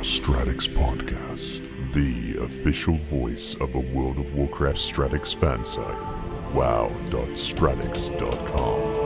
WoW.Stratics podcast, the official voice of a World of Warcraft Stratics fan site. WoW.Stratics.com.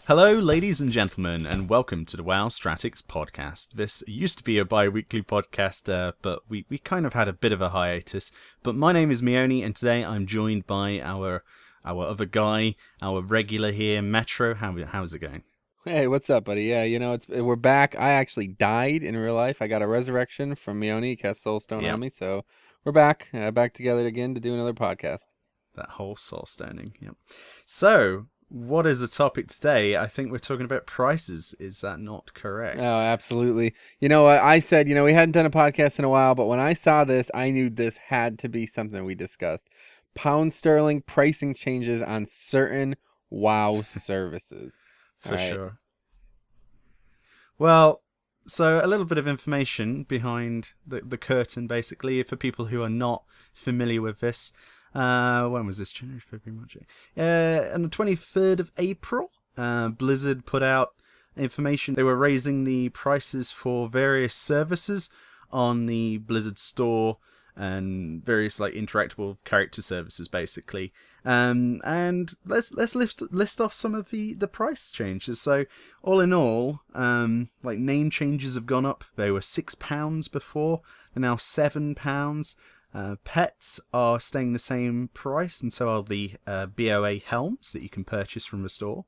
Hello, ladies and gentlemen, and welcome to the WoW.Stratics podcast. This used to be a bi-weekly podcast, but we kind of had a bit of a hiatus. But my name is Meoni, and today I'm joined by our other guy, our regular here, Metro. How's it going? Hey, what's up, buddy? Yeah, we're back. I actually died in real life. I got a resurrection from Meoni, cast Soulstone on me, so we're back together again to do another podcast. That whole soul stoning, yep. So, what is the topic today? I think we're talking about prices. Is that not correct? Oh, absolutely. You know what? I said, we hadn't done a podcast in a while, but when I saw this, I knew this had to be something we discussed. Pound sterling pricing changes on certain WoW services. For sure. Well, so a little bit of information behind the curtain, basically, for people who are not familiar with this. When was this? January, February, March? On the 23rd of April, Blizzard put out information. They were raising the prices for various services on the Blizzard store and various interactable character services, basically. And let's list off some of the price changes. So all in all, name changes have gone up. They were £6 before. They're now £7. Pets are staying the same price, and so are the BOA helms that you can purchase from the store.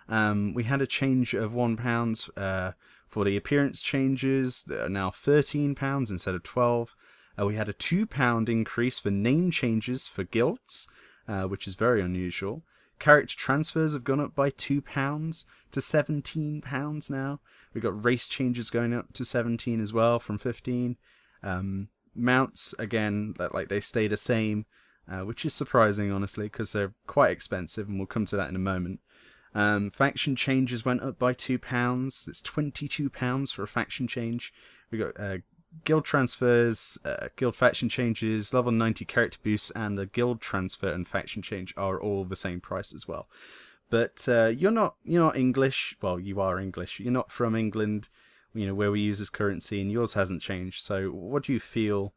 We had a change of £1 for the appearance changes that are now £13 instead of £12. We had a £2 increase for name changes for guilds, which is very unusual. Character transfers have gone up by £2 to £17 now. We've got race changes going up to 17 as well from 15. Mounts, again, they stay the same, which is surprising, honestly, because they're quite expensive, and we'll come to that in a moment. Faction changes went up by £2. It's £22 for a faction change. We got guild transfers, guild faction changes, level 90 character boosts, and the guild transfer and faction change are all the same price as well. But you're not English. Well, you are English. You're not from England, where we use this currency, and yours hasn't changed. So what do you feel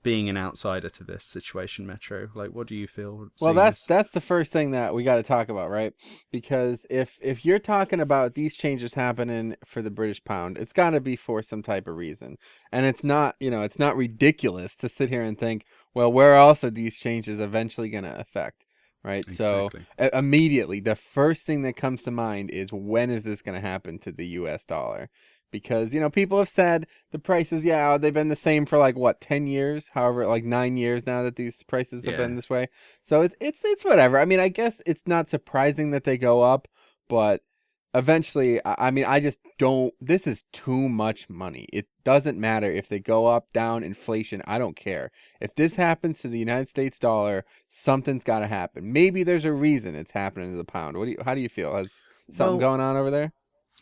being an outsider to this situation, Metro? What do you feel? Well, that's the first thing that we got to talk about, right? Because if you're talking about these changes happening for the British pound, it's got to be for some type of reason. And it's not ridiculous to sit here and think, well, where else are these changes eventually going to affect? Right. Exactly. So immediately, the first thing that comes to mind is, when is this going to happen to the US dollar? Because, people have said the prices, they've been the same for 10 years, however, 9 years now that these prices have been this way. So it's whatever. I mean, I guess it's not surprising that they go up, but eventually, I just don't, this is too much money. It doesn't matter if they go up, down, inflation, I don't care. If this happens to the United States dollar, something's got to happen. Maybe there's a reason it's happening to the pound. How do you feel? Has something going on over there?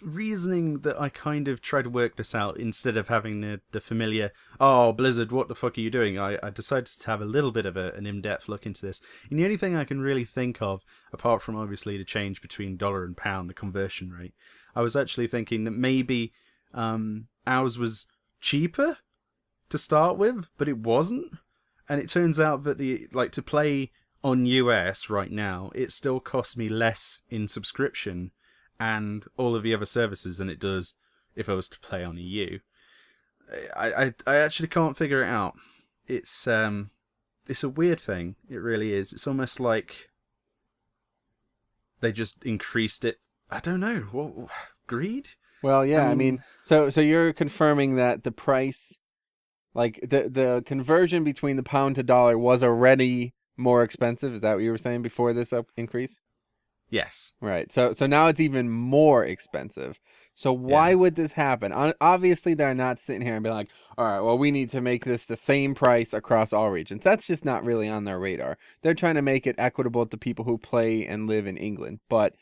Reasoning that I kind of try to work this out instead of having the familiar, oh, Blizzard, what the fuck are you doing? I decided to have a little bit of an in-depth look into this. And the only thing I can really think of, apart from obviously the change between dollar and pound, the conversion rate, I was actually thinking that maybe ours was cheaper to start with, but it wasn't. And it turns out that to play on US right now, it still costs me less in subscription and all of the other services than it does if I was to play on EU. I actually can't figure it out. It's a weird thing. It really is. It's almost like they just increased it. I don't know. What, greed? Well, yeah. I mean, so you're confirming that the price, the conversion between the pound to dollar, was already more expensive. Is that what you were saying before this increase? Yes. Right. So now it's even more expensive. So why Yeah. would this happen? Obviously, they're not sitting here and being like, all right, well, we need to make this the same price across all regions. That's just not really on their radar. They're trying to make it equitable to people who play and live in England. But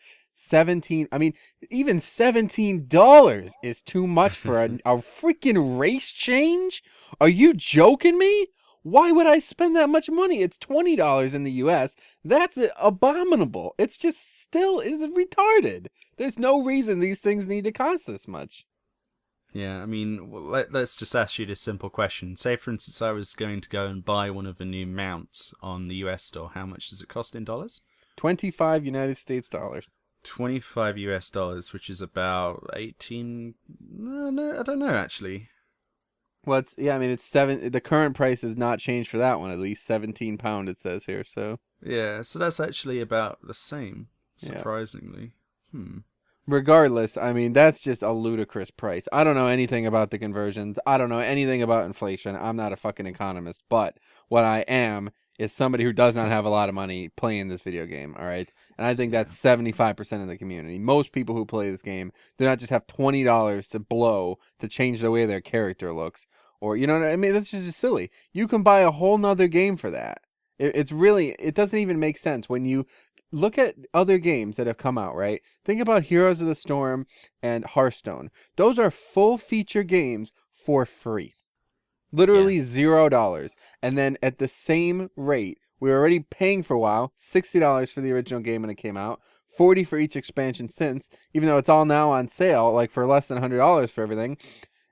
even $17 is too much for a freaking race change? Are you joking me? Why would I spend that much money? It's $20 in the US. That's abominable. It's just still is retarded. There's no reason these things need to cost this much. Yeah, I mean, let's just ask you this simple question. Say, for instance, I was going to go and buy one of the new mounts on the US store. How much does it cost in dollars? 25 United States dollars. 25 US dollars, which is about 18... No, I don't know, actually. Well, it's the current price has not changed for that one, at least £17 it says here, so. Yeah, so that's actually about the same, surprisingly. Yeah. Regardless, I mean, that's just a ludicrous price. I don't know anything about the conversions. I don't know anything about inflation. I'm not a fucking economist, but what I am is somebody who does not have a lot of money playing this video game, all right? And I think that's 75% of the community. Most people who play this game do not just have $20 to blow to change the way their character looks. Or, you know what I mean? That's just silly. You can buy a whole nother game for that. It doesn't even make sense when you look at other games that have come out, right? Think about Heroes of the Storm and Hearthstone. Those are full feature games for free. Literally $0. And then at the same rate, we were already paying for WoW, $60 for the original game when it came out, $40 for each expansion since, even though it's all now on sale, like for less than $100 for everything.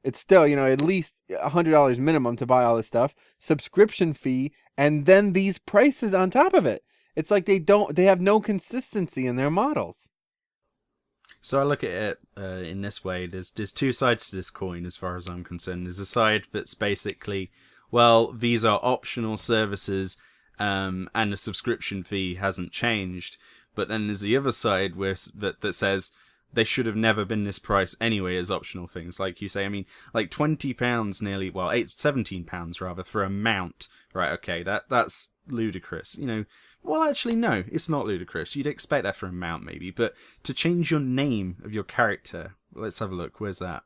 It's still, at least $100 minimum to buy all this stuff, subscription fee, and then these prices on top of it. It's like they have no consistency in their models. So I look at it in this way. There's two sides to this coin as far as I'm concerned. There's a side that's basically, well, these are optional services and the subscription fee hasn't changed. But then there's the other side that says they should have never been this price anyway as optional things. Like you say, I mean, like £20 nearly, well, £17 rather, for a mount. Right, okay, that's ludicrous. Well, actually, no, it's not ludicrous. You'd expect that for a mount, maybe. But to change your name of your character, let's have a look. Where's that?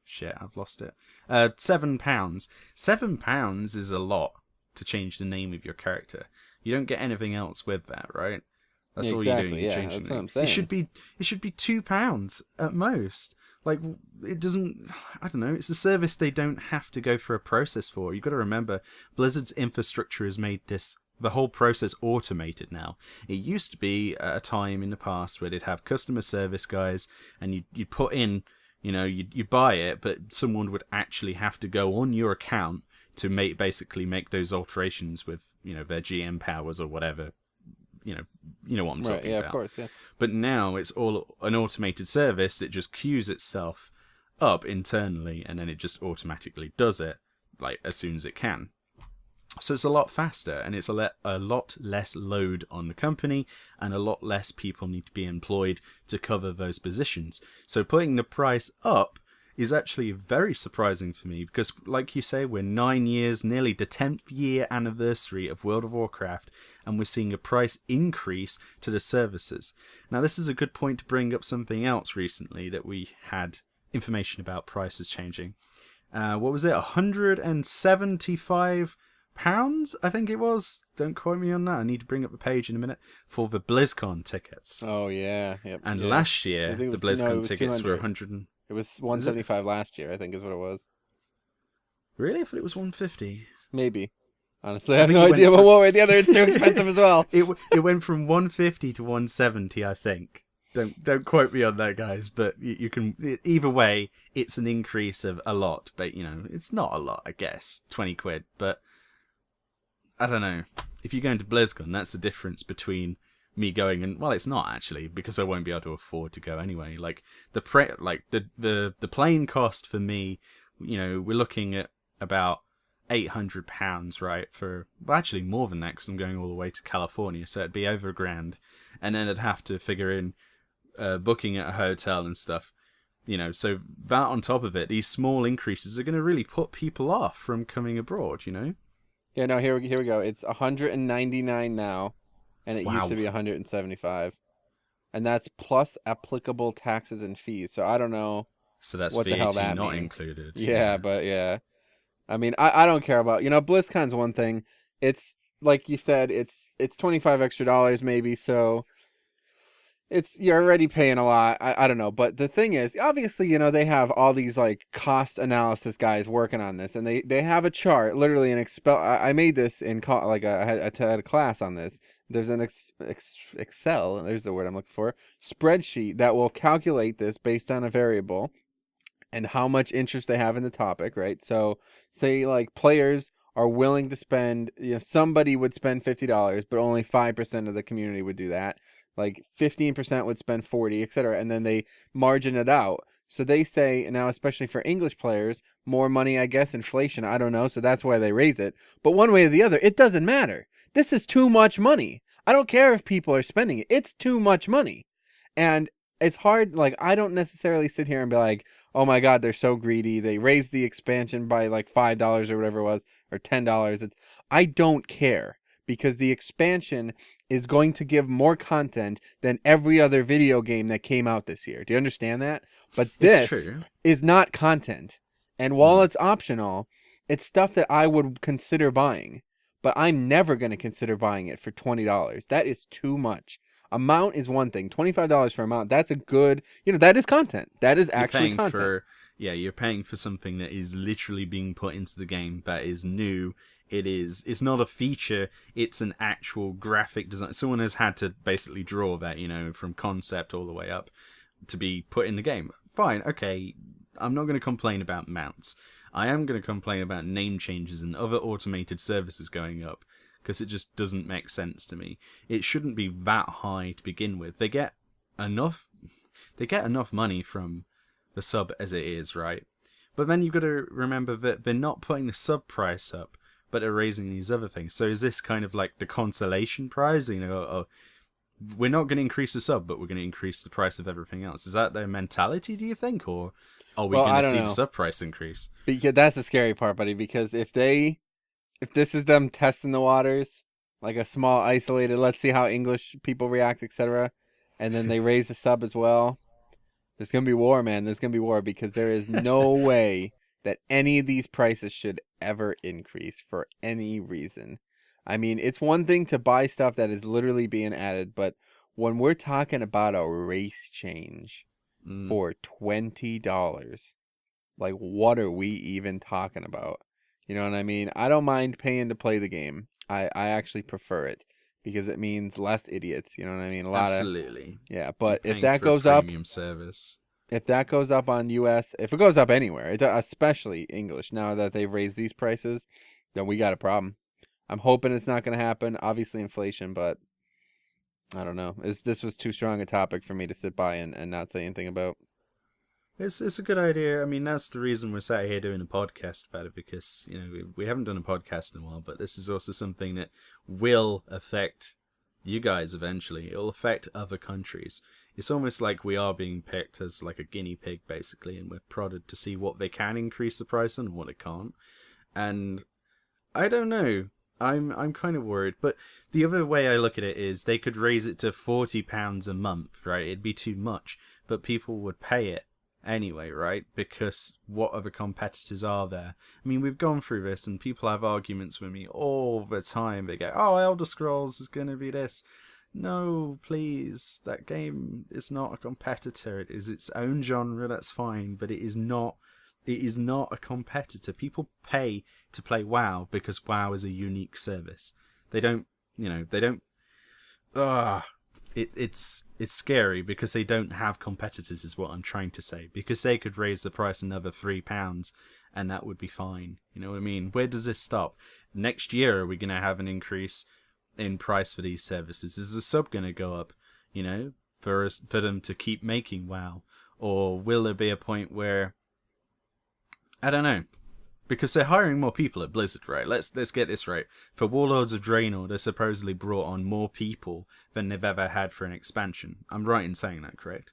Shit, I've lost it. £7. £7 is a lot to change the name of your character. You don't get anything else with that, right? That's all you're doing. Yeah, that's what I'm saying. It should be £2 at most. Like, it doesn't... I don't know. It's a service they don't have to go through a process for. You've got to remember, Blizzard's infrastructure has made the whole process automated now. It used to be at a time in the past where they'd have customer service guys, and you'd put in, you'd buy it, but someone would actually have to go on your account to basically make those alterations with, their GM powers or whatever. You know what I'm talking about. Of course, yeah. But now it's all an automated service that just queues itself up internally, and then it just automatically does it, like, as soon as it can. So it's a lot faster, and it's a lot less load on the company, and a lot less people need to be employed to cover those positions. So putting the price up is actually very surprising for me, because, like you say, we're 9 years, nearly the 10th year anniversary of World of Warcraft, and we're seeing a price increase to the services. Now, this is a good point to bring up something else recently that we had information about prices changing. What was it? 175 pounds, I think it was. Don't quote me on that. I need to bring up the page in a minute for the BlizzCon tickets. Oh yeah, yep. And last year the BlizzCon tickets were 100. It was 175 last year, I think, is what it was. Really? I thought it was 150. Maybe. Honestly, I have no idea. But one way or the other, it's too expensive as well. It went from 150 to 170, I think. Don't quote me on that, guys. But you can, either way, it's an increase of a lot. But it's not a lot, I guess. 20 quid, but. I don't know. If you're going to BlizzCon, that's the difference between me going and, well, it's not actually, because I won't be able to afford to go anyway. Like the plane cost for me, we're looking at about £800, right? Well, actually more than that, because I'm going all the way to California, so it'd be over £1,000, and then I'd have to figure in booking at a hotel and stuff. So that on top of it, these small increases are going to really put people off from coming abroad. Yeah, no, here we go. It's $199 now, and it used to be $175. and that's plus applicable taxes and fees. So I don't know So that's what the hell VAT that not means. included. Yeah, but yeah. I mean, I don't care about, BlizzCon's one thing. It's like you said, it's $25 extra maybe, so you're already paying a lot. I don't know, but the thing is, obviously, they have all these like cost analysis guys working on this, and they have a chart, literally an Excel. I made this in I had a class on this. There's an Excel, there's the word I'm looking for, spreadsheet that will calculate this based on a variable and how much interest they have in the topic, right? So say like players are willing to spend, somebody would spend $50, but only 5% of the community would do that. Like 15% would spend 40, etc. And then they margin it out. So they say now, especially for English players, more money, I guess, inflation, I don't know. So that's why they raise it. But one way or the other, it doesn't matter. This is too much money. I don't care if people are spending it. It's too much money. And it's hard. Like, I don't necessarily sit here and be like, oh my God, they're so greedy. They raised the expansion by like $5 or whatever it was, or $10. I don't care, because the expansion is going to give more content than every other video game that came out this year. Do you understand that? But It's this true. is not content. And while it's optional, it's stuff that I would consider buying. But I'm never going to consider buying it for $20. That is too much. Amount is one thing. $25 for a mount, that's a good, that is content. That is actually content. You're paying for something that is literally being put into the game, that is new. It's not a feature, it's an actual graphic design. Someone has had to basically draw that, from concept all the way up to be put in the game. Fine, okay, I'm not going to complain about mounts. I am going to complain about name changes and other automated services going up, because it just doesn't make sense to me. It shouldn't be that high to begin with. They get enough money from the sub as it is, right? But then you've got to remember that they're not putting the sub price up, but they're raising these other things. So is this kind of like the consolation prize? We're not going to increase the sub, but we're going to increase the price of everything else. Is that their mentality, do you think? Or are we going to see the sub price increase? Because that's the scary part, buddy, because if this is them testing the waters, like a small isolated, let's see how English people react, etc., and then they raise the sub as well, there's going to be war, man. There's going to be war, because there is no way that any of these prices should ever increase for any reason. I mean, it's one thing to buy stuff that is literally being added, but when we're talking about a race change for $20, like, what are we even talking about? You know what I mean? I don't mind paying to play the game. I actually prefer it, because it means less idiots. You know what I mean? Absolutely. Yeah, but You're if that paying goes for a up, premium service. if that goes up on US, if it goes up anywhere, especially English, now that they've raised these prices, then we got a problem. I'm hoping it's not going to happen. Obviously inflation, but I don't know. This was too strong a topic for me to sit by and not say anything about. It's a good idea. I mean, that's the reason we're sat here doing a podcast about it, because we haven't done a podcast in a while, but this is also something that will affect you guys eventually. It'll affect other countries. It's almost like we are being picked as like a guinea pig, basically, and we're prodded to see what they can increase the price on and what they can't. And I don't know. I'm kind of worried, but the other way I look at it is they could raise it to £40 a month, right? It'd be too much, but people would pay it anyway, right? Because what other competitors are there? I mean, we've gone through this, and people have arguments with me all the time. They go, "Oh, Elder Scrolls is going to be this." No, please. That game is not a competitor. It is its own genre. That's fine, but it is not. It is not a competitor. People pay to play WoW because WoW is a unique service. They don't. They don't. It's scary because they don't have competitors, is what I'm trying to say. Because they could raise the price another £3 and that would be fine. You know what I mean? Where does this stop? Next year, are we going to have an increase in price for these services? Is the sub going to go up, for them to keep making WoW? Or will there be a point where, I don't know, because they're hiring more people at Blizzard, right? Let's get this right. For Warlords of Draenor, they supposedly brought on more people than they've ever had for an expansion. I'm right in saying that, correct?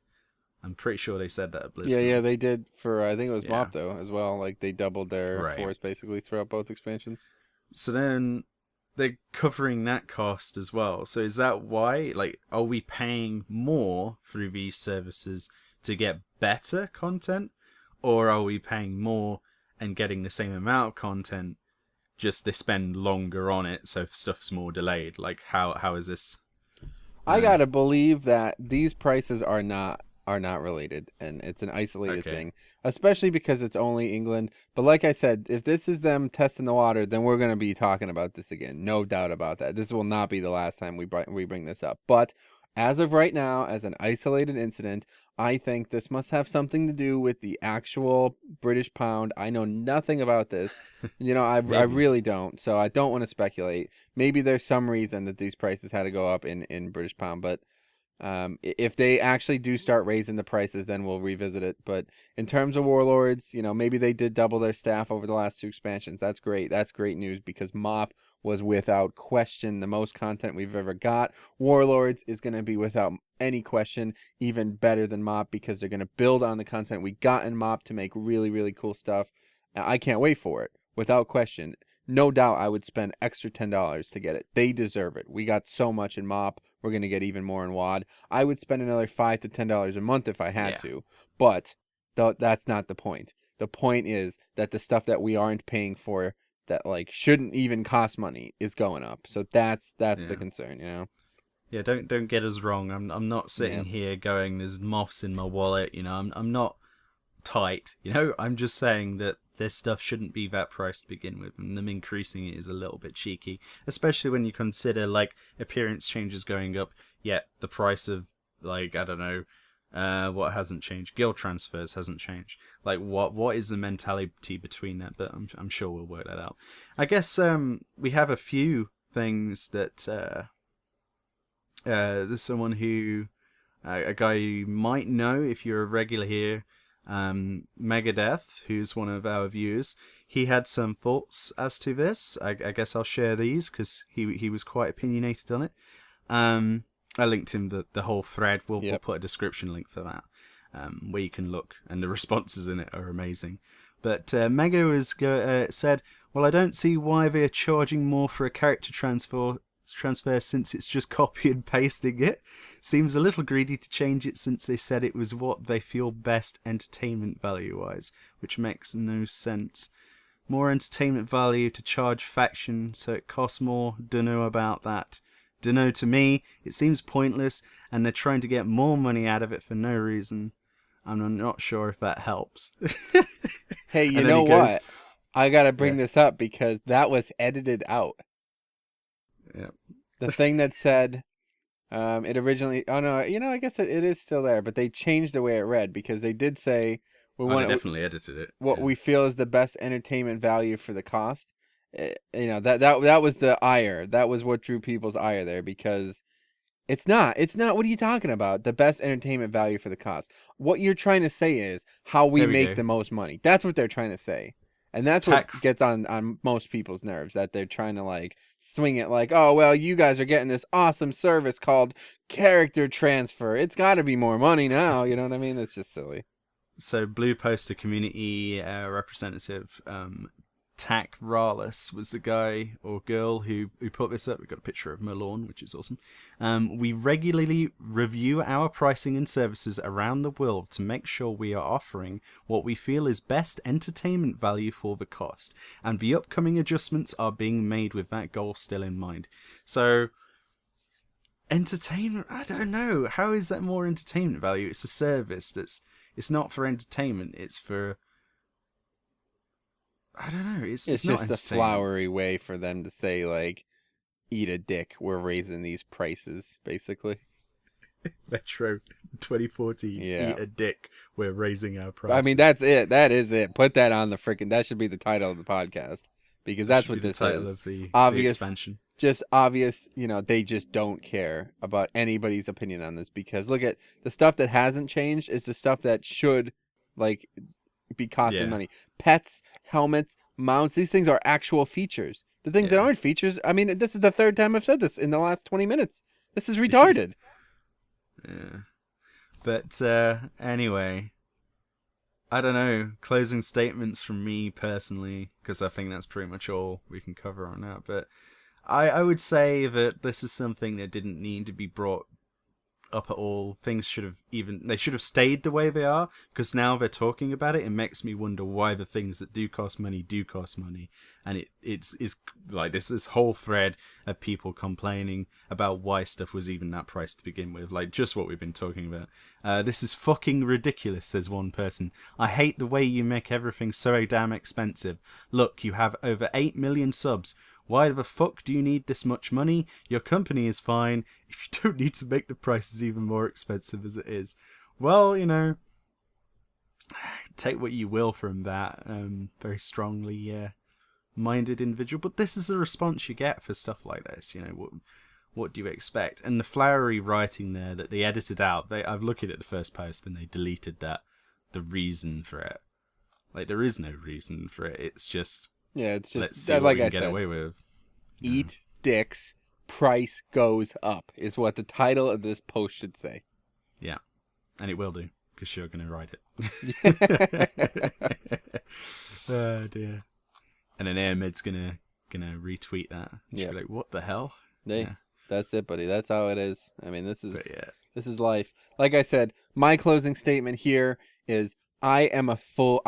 I'm pretty sure they said that at Blizzard. Yeah, they did for, I think it was Mopto as well. Like, they doubled their force basically throughout both expansions. So then, they're covering that cost as well. So is that why? Like, are we paying more through these services to get better content, or are we paying more and getting the same amount of content, just they spend longer on it, so stuff's more delayed? Like, how is this? I gotta believe that these prices are not related, and it's an isolated thing, especially because it's only England. But like I said, if this is them testing the water, then we're gonna be talking about this again, no doubt about that. This will not be the last time we bring this up. But as of right now, as an isolated incident, I think this must have something to do with the actual British pound. I know nothing about this. I really don't. So I don't want to speculate. Maybe there's some reason that these prices had to go up in British pound. But if they actually do start raising the prices, then we'll revisit it. But in terms of Warlords, maybe they did double their staff over the last 2 expansions. That's great. That's great news, because MOP was without question the most content we've ever got. Warlords is going to be without any question even better than MOP, because they're going to build on the content we got in MOP to make really, really cool stuff. I can't wait for it, without question. No doubt I would spend extra $10 to get it. They deserve it. We got so much in MOP. We're going to get even more in WoD. I would spend another $5 to $10 a month if I had to. But that's not the point. The point is that the stuff that we aren't paying for, that shouldn't even cost money, is going up. So that's the concern, Yeah, don't get us wrong. I'm not sitting here going, there's moths in my wallet. I'm not tight. I'm just saying that this stuff shouldn't be that price to begin with, and them increasing it is a little bit cheeky, especially when you consider appearance changes going up, yet the price of I don't know, what hasn't changed? Guild transfers hasn't changed. What is the mentality between that? But I'm sure we'll work that out. I guess we have a few things that there's someone who a guy you might know if you're a regular here. Megadeth, who's one of our viewers, he had some thoughts as to this. I guess I'll share these because he was quite opinionated on it. I linked him the whole thread. We'll put a description link for that, where you can look, and the responses in it are amazing. But Mega said, well, I don't see why they're charging more for a character transfer since it's just copy and pasting it. Seems a little greedy to change it since they said it was what they feel best entertainment value wise, which makes no sense. More entertainment value to charge faction so it costs more. Dunno about that. Dunno, to me it seems pointless, and they're trying to get more money out of it for no reason. I'm not sure if that helps. Hey, you know what? I gotta bring this up because that was edited out. Yeah. The thing that said, it originally. Oh no, I guess it is still there, but they changed the way it read because they did say they definitely edited it. What we feel is the best entertainment value for the cost. That was the ire. That was what drew people's ire there, because it's not. It's not. What are you talking about? The best entertainment value for the cost. What you're trying to say is how we make the most money. That's what they're trying to say. And that's what gets on most people's nerves, that they're trying to swing it oh, well, you guys are getting this awesome service called character transfer. It's got to be more money now. You know what I mean? It's just silly. So Blue Poster community representative Tack Rallis was the guy or girl who put this up. We've got a picture of Malorn, which is awesome. We regularly review our pricing and services around the world to make sure we are offering what we feel is best entertainment value for the cost, and the upcoming adjustments are being made with that goal still in mind. So, entertainment, I don't know. How is that more entertainment value? It's a service it's not for entertainment, it's for... I don't know. It's just a flowery way for them to say, eat a dick. We're raising these prices, basically. Metro 2014. Eat a dick. We're raising our prices. I mean, that's it. That is it. Put that on the freaking... That should be the title of the podcast, because that's what this is. The expansion. Just obvious, they just don't care about anybody's opinion on this, because look at the stuff that hasn't changed is the stuff that should, be costing money. Pets, helmets, mounts, these things are actual features. The things that aren't features, I mean, this is the third time I've said this in the last 20 minutes. This is retarded. Yeah. But anyway, I don't know, closing statements from me personally, because I think that's pretty much all we can cover on that. But I would say that this is something that didn't need to be brought up at all. Things they should have stayed the way they are, because now they're talking about it. It makes me wonder why the things that do cost money, and it's like this whole thread of people complaining about why stuff was even that price to begin with, like just what we've been talking about. This is fucking ridiculous, says one person. I hate the way you make everything so damn expensive. Look, you have over 8 million subs. Why the fuck do you need this much money? Your company is fine if you don't need to make the prices even more expensive as it is. Well, take what you will from that very strongly minded individual. But this is the response you get for stuff like this. What do you expect? And the flowery writing there that they edited out, I've looked at the first post and they deleted the reason for it. Like, there is no reason for it. It's just... Yeah, it's just let's see what like we can I get said. Away with. Eat dicks. Price goes up is what the title of this post should say. Yeah, and it will do because you're going to write it. Oh dear. And then Airmed's gonna retweet that. Yeah. Like, what the hell? That's it, buddy. That's how it is. I mean, this is life. Like I said, my closing statement here is I am full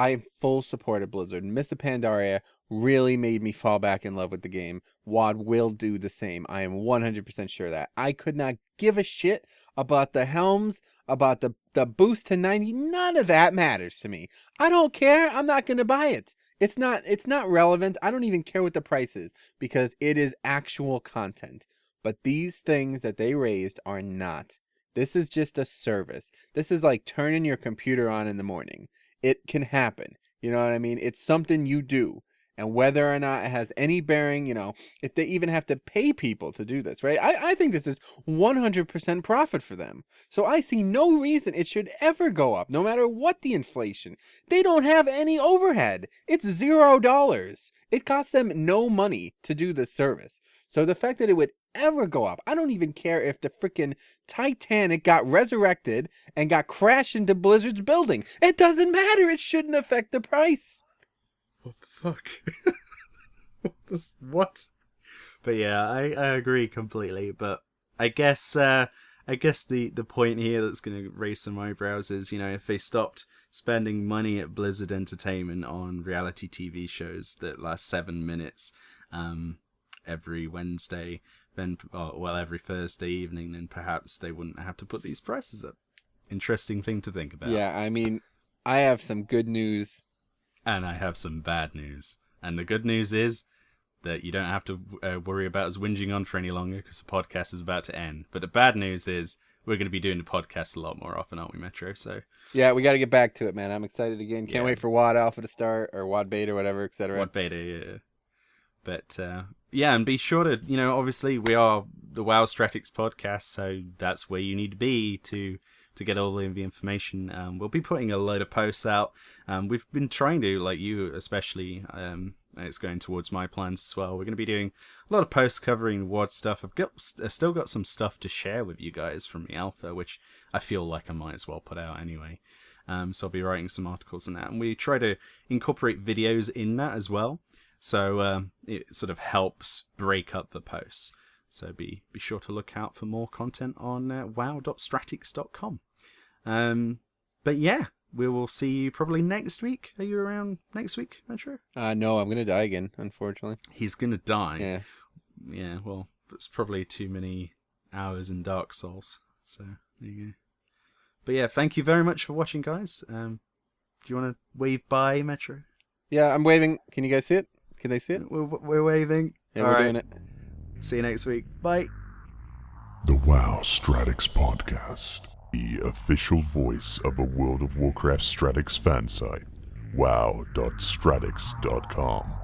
support of Blizzard. Mists of Pandaria really made me fall back in love with the game. WoD will do the same. I am 100% sure of that. I could not give a shit about the helms, about the boost to 90. None of that matters to me. I don't care. I'm not going to buy it. It's not relevant. I don't even care what the price is because it is actual content. But these things that they raised are not. This is just a service. This is like turning your computer on in the morning. It can happen. You know what I mean? It's something you do. And whether or not it has any bearing, if they even have to pay people to do this, right? I think this is 100% profit for them. So I see no reason it should ever go up, no matter what the inflation. They don't have any overhead. It's $0. It costs them no money to do this service. So the fact that it would ever go up, I don't even care if the freaking Titanic got resurrected and got crashed into Blizzard's building. It doesn't matter. It shouldn't affect the price. What the fuck? What? But yeah, I agree completely. But I guess the point here that's going to raise some eyebrows is, if they stopped spending money at Blizzard Entertainment on reality TV shows that last 7 minutes every Wednesday, then every Thursday evening, then perhaps they wouldn't have to put these prices up. Interesting thing to think about. Yeah, I mean, I have some good news. And I have some bad news. And the good news is that you don't have to worry about us whinging on for any longer because the podcast is about to end. But the bad news is we're going to be doing the podcast a lot more often, aren't we, Metro? So yeah, we got to get back to it, man. I'm excited again. Can't wait for WoD Alpha to start, or WoD Beta, whatever, etc. WoD Beta, yeah. But and be sure to, obviously we are the WoW.Stratics podcast, so that's where you need to be to get all of the information. We'll be putting a load of posts out. We've been trying to, like you especially, it's going towards my plans as well. We're going to be doing a lot of posts covering WoD stuff. I've still got some stuff to share with you guys from the alpha, which I feel like I might as well put out anyway. So I'll be writing some articles on that. And we try to incorporate videos in that as well. So it sort of helps break up the posts. So be sure to look out for more content on WoW.Stratics.com. But yeah, we will see you probably next week. Are you around next week, Metro? No, I'm going to die again, unfortunately. He's going to die? Yeah. Yeah, well, it's probably too many hours in Dark Souls. So, there you go. But yeah, thank you very much for watching, guys. Do you want to wave bye, Metro? Yeah, I'm waving. Can you guys see it? Can they see it? We're waving. Yeah, we're doing it. See you next week. Bye. The WoW.Stratics Podcast, the official voice of a World of Warcraft Stratics fan site, WoW.Stratics.com.